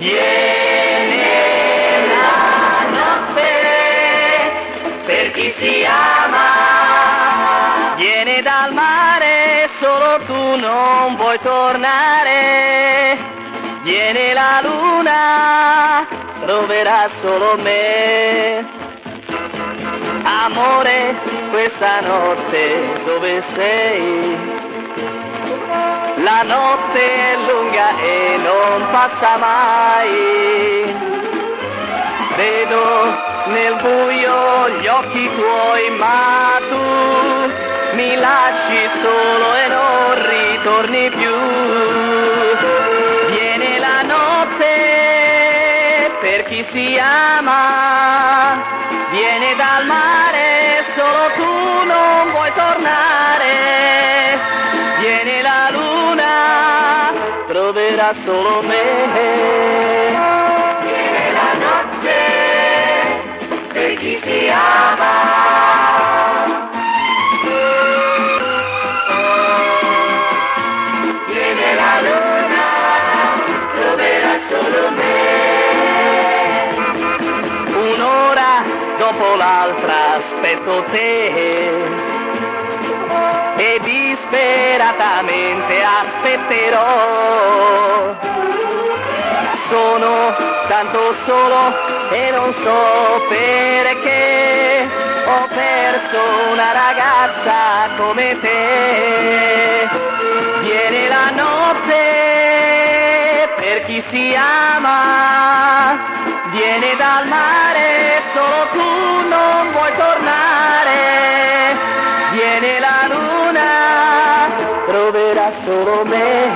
Viene la notte per chi si ama, viene dal mare, solo tu non vuoi tornare, viene la luna, troverà solo me. Amore, questa notte dove sei? La notte è lunga e non passa mai. Vedo nel buio gli occhi tuoi, ma tu mi lasci solo e non ritorni più. Viene la notte per chi si ama, viene dal mare, solo tu non vuoi tornare, viene la luna, troverà solo me. Viene la notte per chi si ama, viene la luna, troverà solo me. Un'ora dopo l'altra aspetto te e disperatamente aspetterò. Sono tanto solo e non so perché ho perso una ragazza come te. Viene la notte per chi si ama, viene dal mare, solo tu non vuoi tornare, viene la luna, troverà solo me.